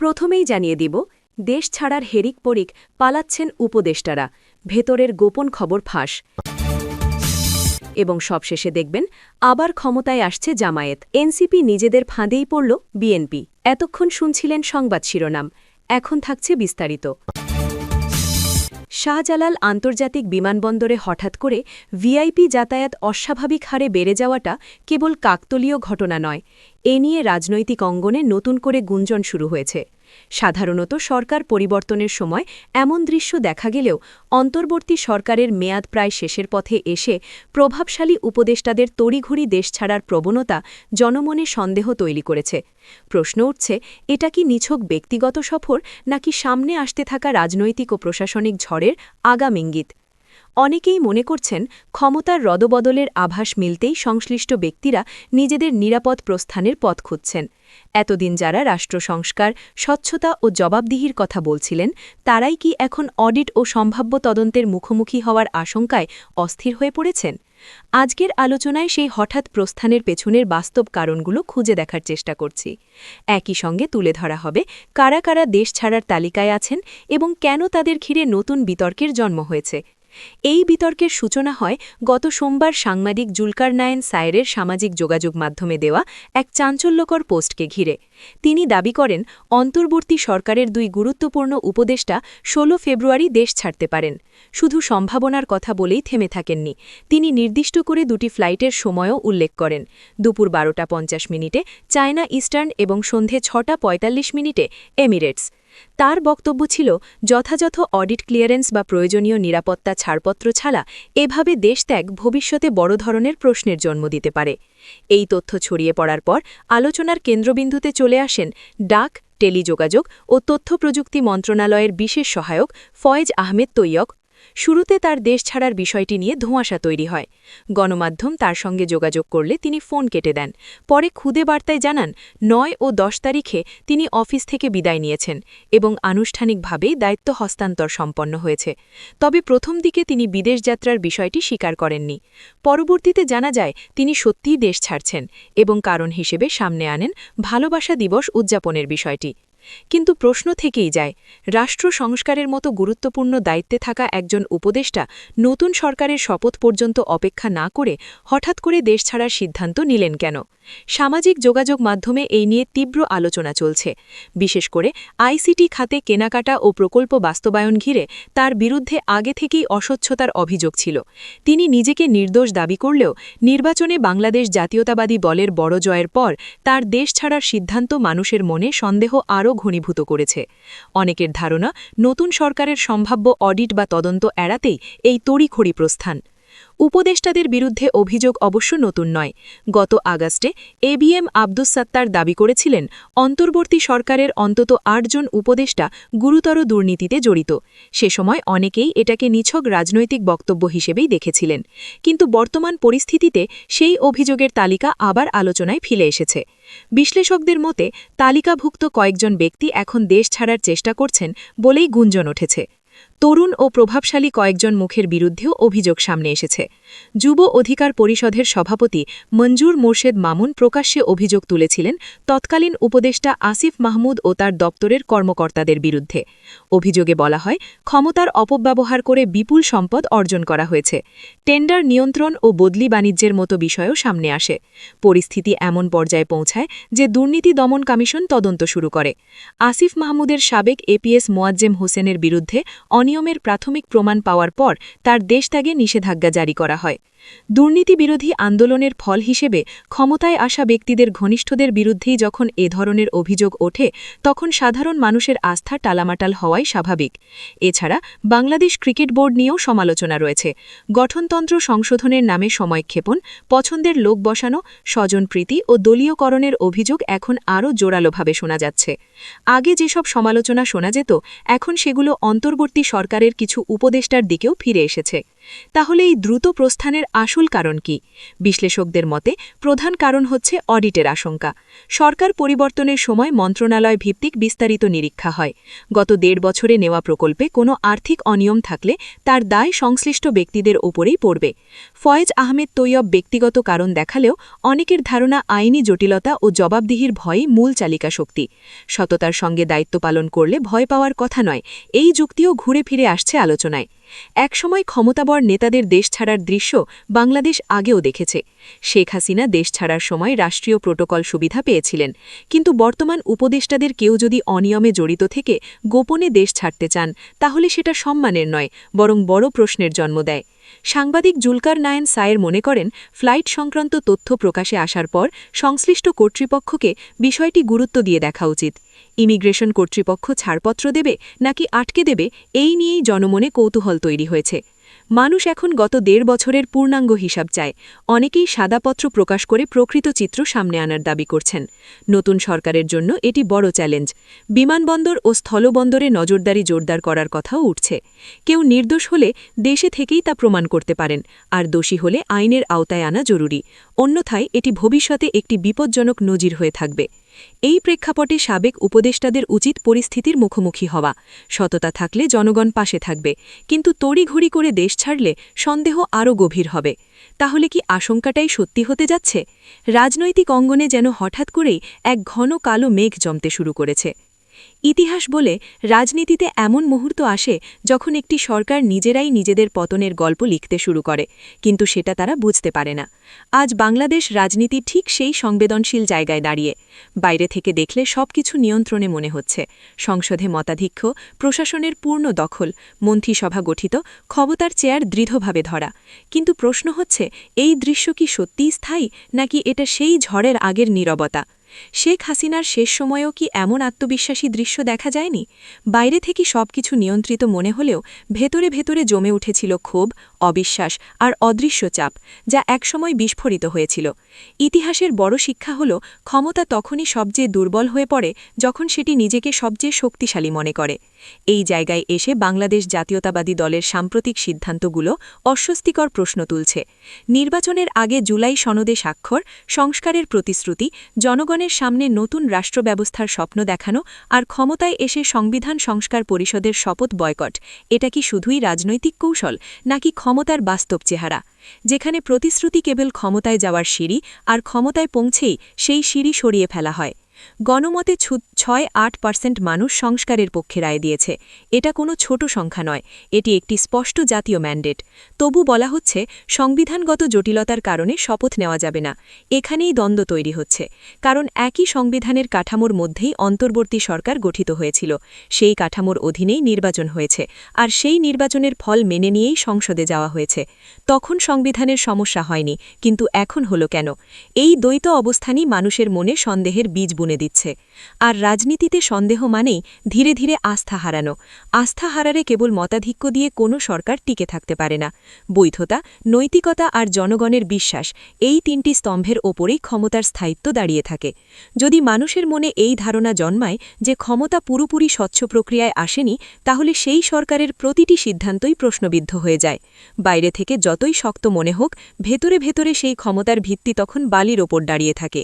প্রথমেই জানিয়ে দিব, দেশ ছাড়ার হেরিক পরিক পালাচ্ছেন উপদেষ্টারা, ভেতরের গোপন খবর ফাঁস। এবং সবশেষে দেখবেন, আবার ক্ষমতায় আসছে জামায়াত, এনসিপি নিজেদের ফাঁদেই পড়ল বিএনপি। এতক্ষণ শুনছিলেন সংবাদ শিরোনাম, এখন থাকছে বিস্তারিত। শাহজালাল আন্তর্জাতিক বিমানবন্দরে হঠাৎ করে ভিআইপি যাতায়াত অস্বাভাবিক হারে বেড়ে যাওয়াটা কেবল কাকতলীয় ঘটনা নয়, এ নিয়ে রাজনৈতিক অঙ্গনে নতুন করে গুঞ্জন শুরু হয়েছে। সাধারণত সরকার পরিবর্তনের সময় এমন দৃশ্য দেখা গেলেও অন্তর্বর্তী সরকারের মেয়াদ প্রায় শেষের পথে এসে প্রভাবশালী উপদেষ্টাদের তড়িঘড়ি দেশ ছাড়ার প্রবণতা জনমনে সন্দেহ তৈরি করেছে। প্রশ্ন উঠছে, এটা কি নিছক ব্যক্তিগত সফর, নাকি সামনে আসতে থাকা রাজনৈতিক ও প্রশাসনিক ঝড়ের আগাম ইঙ্গিত? অনেকেই মনে করছেন, ক্ষমতার রদবদলের আভাস মিলতেই সংশ্লিষ্ট ব্যক্তিরা নিজেদের নিরাপদ প্রস্থানের পথ খুঁজছেন। এতদিন যারা রাষ্ট্র সংস্কার, স্বচ্ছতা ও জবাবদিহির কথা বলছিলেন, তারাই কি এখন অডিট ও সম্ভাব্য তদন্তের মুখোমুখি হওয়ার আশঙ্কায় অস্থির হয়ে পড়েছেন? আজকের আলোচনায় সেই হঠাৎ প্রস্থানের পেছনের বাস্তব কারণগুলো খুঁজে দেখার চেষ্টা করছি। একই সঙ্গে তুলে ধরা হবে কারা কারা দেশ ছাড়ার তালিকায় আছেন এবং কেন তাদের ঘিরে নতুন বিতর্কের জন্ম হয়েছে। এই বিতর্কের সূচনা হয় গত সোমবার সাংবাদিক জুলকারনায়েন সায়েরের সামাজিক যোগাযোগ মাধ্যমে দেওয়া এক চাঞ্চল্যকর পোস্টকে ঘিরে। তিনি দাবি করেন, অন্তর্বর্তী সরকারের দুই গুরুত্বপূর্ণ উপদেষ্টা ১৬ ফেব্রুয়ারি দেশ ছাড়তে পারেন। শুধু সম্ভাবনার কথা বলেই থেমে থাকেননি, তিনি নির্দিষ্ট করে দুটি ফ্লাইটের সময়ও উল্লেখ করেন, দুপুর ১২:৫০ চায়না ইস্টার্ন এবং সন্ধে ৬:৪৫ এমিরেটস। তার বক্তব্য ছিল, যথাযথ অডিট ক্লিয়ারেন্স বা প্রয়োজনীয় নিরাপত্তা ছাড়পত্র ছাড়া এভাবে দেশত্যাগ ভবিষ্যতে বড় ধরনের প্রশ্নের জন্ম দিতে পারে। এই তথ্য ছড়িয়ে পড়ার পর আলোচনার কেন্দ্রবিন্দুতে চলে আসেন ডাক, টেলিযোগাযোগ ও তথ্য প্রযুক্তি মন্ত্রণালয়ের বিশেষ সহায়ক ফয়েজ আহমেদ তৈয়ব। শুরুতে তার দেশ ছাড়ার বিষয়টি নিয়ে ধোঁয়াশা তৈরি হয়। গণমাধ্যম তার সঙ্গে যোগাযোগ করলে তিনি ফোন কেটে দেন। পরে খুদে বার্তায় জানান, ৯ ও ১০ তারিখে তিনি অফিস থেকে বিদায় নিয়েছেন এবং আনুষ্ঠানিকভাবেই দায়িত্ব হস্তান্তর সম্পন্ন হয়েছে। তবে প্রথম দিকে তিনি বিদেশ যাত্রার বিষয়টি স্বীকার করেননি। পরবর্তীতে জানা যায়, তিনি সত্যিই দেশ ছাড়ছেন এবং কারণ হিসেবে সামনে আনেন ভালোবাসা দিবস উদযাপনের বিষয়টি। কিন্তু প্রশ্ন থেকেই যায়, রাষ্ট্র সংস্কারের মতো গুরুত্বপূর্ণ দায়িত্বে থাকা একজন উপদেষ্টা নতুন সরকারের শপথ পর্যন্ত অপেক্ষা না করে হঠাৎ করে দেশ ছাড়ার সিদ্ধান্ত নিলেন কেন? সামাজিক যোগাযোগ মাধ্যমে এই নিয়ে তীব্র আলোচনা চলছে। বিশেষ করে আইসিটি খাতে কেনাকাটা ও প্রকল্প বাস্তবায়ন ঘিরে তার বিরুদ্ধে আগে থেকেই অস্বচ্ছতার অভিযোগ ছিল। তিনি নিজেকে নির্দোষ দাবি করলেও নির্বাচনে বাংলাদেশ জাতীয়তাবাদী দলের বড় জয়ের পর তার দেশ ছাড়ার সিদ্ধান্ত মানুষের মনে সন্দেহ আরও ঘনীভূত করেছে। অনেকের ধারণা, নতুন সরকারের সম্ভাব্য অডিট বা তদন্ত এড়াতেই এই তড়িঘড়ি প্রস্থান। উপদেষ্টাদের বিরুদ্ধে অভিযোগ অবশ্য নতুন নয়। গত আগস্টে এবিএম আব্দুস সাত্তার দাবি করেছিলেন, অন্তর্বর্তী সরকারের অন্তত ৮ জন উপদেষ্টা গুরুতর দুর্নীতিতে জড়িত। সে সময় অনেকেই এটাকে নিছক রাজনৈতিক বক্তব্য হিসেবেই দেখেছিলেন। কিন্তু বর্তমান পরিস্থিতিতে সেই অভিযোগের তালিকা আবার আলোচনায় ফিরে এসেছে। বিশ্লেষকদের মতে, তালিকাভুক্ত কয়েকজন ব্যক্তি এখন দেশ ছাড়ার চেষ্টা করছেন বলেই গুঞ্জন উঠেছে। তরুণ ও প্রভাবশালী কয়েকজন মুখের বিরুদ্ধেও অভিযোগ সামনে এসেছে। যুব অধিকার পরিষদের সভাপতি মঞ্জুর মোর্শেদ মামুন প্রকাশ্যে অভিযোগ তুলেছিলেন তৎকালীন উপদেষ্টা আসিফ মাহমুদ ও তার দপ্তরের কর্মকর্তাদের বিরুদ্ধে। অভিযোগে বলা হয়, ক্ষমতার অপব্যবহার করে বিপুল সম্পদ অর্জন করা হয়েছে। টেন্ডার নিয়ন্ত্রণ ও বদলি বাণিজ্যের মতো বিষয়ও সামনে আসে। পরিস্থিতি এমন পর্যায়ে পৌঁছায় যে দুর্নীতি দমন কমিশন তদন্ত শুরু করে। আসিফ মাহমুদের সাবেক এপিএস মোয়াজ্জেম হোসেনের বিরুদ্ধে অনিয়মের প্রাথমিক প্রমাণ পাওয়ার পর তার দেশত্যাগে নিষেধাজ্ঞা জারি করা হয়। দুর্নীতি বিরোধী আন্দোলনের ফল হিসেবে ক্ষমতায় আসা ব্যক্তিদের ঘনিষ্ঠদের বিরুদ্ধেই যখন এ ধরনের অভিযোগ ওঠে, তখন সাধারণ মানুষের আস্থা টালামাটাল হওয়াই স্বাভাবিক। এছাড়া বাংলাদেশ ক্রিকেট বোর্ড নিয়েও সমালোচনা রয়েছে। গঠনতন্ত্র সংশোধনের নামে সময়ক্ষেপণ, পছন্দের লোক বসানো, স্বজনপ্রীতি ও দলীয়করণের অভিযোগ এখন আরও জোরালোভাবে শোনা যাচ্ছে। আগে যেসব সমালোচনা শোনা যেত, এখন সেগুলো অন্তর্বর্তী সরকারের কিছু উপদেষ্টার দিকেও ফিরে এসেছে। তাহলে এই দ্রুত প্রস্থানের আসল কারণ কি? বিশ্লেষকদের মতে প্রধান কারণ হচ্ছে অডিটের আশঙ্কা। সরকার পরিবর্তনের সময় মন্ত্রণালয় ভিত্তিক বিস্তারিত নিরীক্ষা হয়। গত ১.৫ বছরে নেওয়া প্রকল্পে কোনো আর্থিক অনিয়ম থাকলে তার দায় সংশ্লিষ্ট ব্যক্তিদের ওপরেই পড়বে। ফয়েজ আহমেদ তৈয়ব ব্যক্তিগত কারণ দেখালেও অনেকের ধারণা আইনি জটিলতা ও জবাবদিহির ভয়ই মূল চালিকা শক্তি। সততার সঙ্গে দায়িত্ব পালন করলে ভয় পাওয়ার কথা নয়, এই যুক্তিও ঘুরে ফিরে আসছে আলোচনায়। একসময় ক্ষমতাবর নেতাদের দেশ ছাড়ার দৃশ্য বাংলাদেশ আগেও দেখেছে। শেখ হাসিনা দেশ ছাড়ার সময় রাষ্ট্রীয় প্রোটোকল সুবিধা পেয়েছিলেন, কিন্তু বর্তমান উপদেষ্টাদের কেউ যদি অনিয়মে জড়িত থেকে গোপনে দেশ ছাড়তে চান, তাহলে সেটা সম্মানের নয়, বরং বড় প্রশ্নের জন্ম দেয়। সাংবাদিক জুলকার নায়েন সায়ের মনে করেন, ফ্লাইট সংক্রান্ত তথ্য প্রকাশে আসার পর সংশ্লিষ্ট কর্তৃপক্ষকে বিষয়টি গুরুত্ব দিয়ে দেখা উচিত। ইমিগ্রেশন কর্তৃপক্ষ ছাড়পত্র দেবে নাকি আটকে দেবে, এই নিয়েই জনমনে কৌতূহল তৈরি হয়েছে। মানুষ এখন গত ১.৫ বছরের পূর্ণাঙ্গ হিসাব চায়। অনেকেই সাদাপত্র প্রকাশ করে প্রকৃত চিত্র সামনে আনার দাবি করছেন। নতুন সরকারের জন্য এটি বড় চ্যালেঞ্জ। বিমানবন্দর ও স্থলবন্দরে নজরদারি জোরদার করার কথাও উঠছে। কেউ নির্দোষ হলে দেশে থেকেই তা প্রমাণ করতে পারেন, আর দোষী হলে আইনের আওতায় আনা জরুরি। অন্যথায় এটি ভবিষ্যতে একটি বিপজ্জনক নজির হয়ে থাকবে। এই প্রেক্ষাপটে সাবেক উপদেষ্টাদের উচিত পরিস্থিতির মুখোমুখি হওয়া। সততা থাকলে জনগণ পাশে থাকবে, কিন্তু তড়িঘড়ি করে দেশ ছাড়লে সন্দেহ আরও গভীর হবে। তাহলে কি আশঙ্কাটাই সত্যি হতে যাচ্ছে? রাজনৈতিক অঙ্গনে যেন হঠাৎ করেই এক ঘন কালো মেঘ জমতে শুরু করেছে। ইতিহাস বলে, রাজনীতিতে এমন মুহূর্ত আসে যখন একটি সরকার নিজেরাই নিজেদের পতনের গল্প লিখতে শুরু করে, কিন্তু সেটা তারা বুঝতে পারে না। আজ বাংলাদেশ রাজনীতি ঠিক সেই সংবেদনশীল জায়গায় দাঁড়িয়ে। বাইরে থেকে দেখলে সবকিছু নিয়ন্ত্রণে মনে হচ্ছে। সংসদে মতাধিক্য, প্রশাসনের পূর্ণ দখল, মন্ত্রিসভা গঠিত, ক্ষমতার চেয়ার দৃঢ়ভাবে ধরা। কিন্তু প্রশ্ন হচ্ছে, এই দৃশ্য কি সত্যিই স্থায়ী, নাকি এটা সেই ঝড়ের আগের নীরবতা? শেখ হাসিনার শেষ সময়েও কি এমন আত্মবিশ্বাসী দৃশ্য দেখা যায়নি? বাইরে থেকে সবকিছু নিয়ন্ত্রিত মনে হলেও ভেতরে ভেতরে জমে উঠেছিল ক্ষোভ, অবিশ্বাস আর অদৃশ্য চাপ, যা একসময় বিস্ফোরিত হয়েছিল। ইতিহাসের বড় শিক্ষা হল, ক্ষমতা তখনই সবচেয়ে দুর্বল হয়ে পড়ে যখন সেটি নিজেকে সবচেয়ে শক্তিশালী মনে করে। এই জায়গায় এসে বাংলাদেশ জাতীয়তাবাদী দলের সাম্প্রতিক সিদ্ধান্তগুলো অস্বস্তিকর প্রশ্ন তুলছে। নির্বাচনের আগে জুলাই সনদে স্বাক্ষর, সংস্কারের প্রতিশ্রুতি, জনগণের সামনে নতুন রাষ্ট্র ব্যবস্থার স্বপ্ন দেখানো আর ক্ষমতায় এসে সংবিধান সংস্কার পরিষদের শপথ বয়কট, এটা কি শুধুই রাজনৈতিক কৌশল, নাকি ক্ষমতার বাস্তব চেহারা? যেখানে প্রতিশ্রুতি কেবল ক্ষমতায় যাওয়ার সিঁড়ি, আর ক্ষমতায় পৌঁছেই সেই সিঁড়ি সরিয়ে ফেলা হয়। গণমতে ৬-৮% মানুষ সংস্কারের পক্ষে রায় দিয়েছে। এটা কোনো ছোট সংখ্যা নয়, এটি একটি স্পষ্ট জাতীয় ম্যান্ডেট। তবু বলা হচ্ছে, সংবিধানগত জটিলতার কারণে শপথ নেওয়া যাবে না। এখানেই দ্বন্দ্ব তৈরি হচ্ছে, কারণ একই সংবিধানের কাঠামোর মধ্যেই অন্তর্বর্তী সরকার গঠিত হয়েছিল। সেই কাঠামোর অধীনেই নির্বাচন হয়েছে, আর সেই নির্বাচনের ফল মেনে নিয়েই সংসদে যাওয়া হয়েছে। তখন সংবিধানের সমস্যা হয়নি, কিন্তু এখন হলো কেন? এই দ্বৈত অবস্থানই মানুষের মনে সন্দেহের বীজ বুনে দিচ্ছে। আর রাজনীতিতে সন্দেহ মানেই ধীরে ধীরে আস্থা হারানো। আস্থা হারারে কেবল মতাধিক্য দিয়ে কোনো সরকার টিকে থাকতে পারে না। বৈধতা, নৈতিকতা আর জনগণের বিশ্বাস, এই ৩টি স্তম্ভের ওপরেই ক্ষমতার স্থায়িত্ব দাঁড়িয়ে থাকে। যদি মানুষের মনে এই ধারণা জন্মায় যে ক্ষমতা পুরোপুরি স্বচ্ছ প্রক্রিয়ায় আসেনি, তাহলে সেই সরকারের প্রতিটি সিদ্ধান্তই প্রশ্নবিদ্ধ হয়ে যায়। বাইরে থেকে যতই শক্ত মনে হোক, ভেতরে ভেতরে সেই ক্ষমতার ভিত্তি তখন বালির ওপর দাঁড়িয়ে থাকে।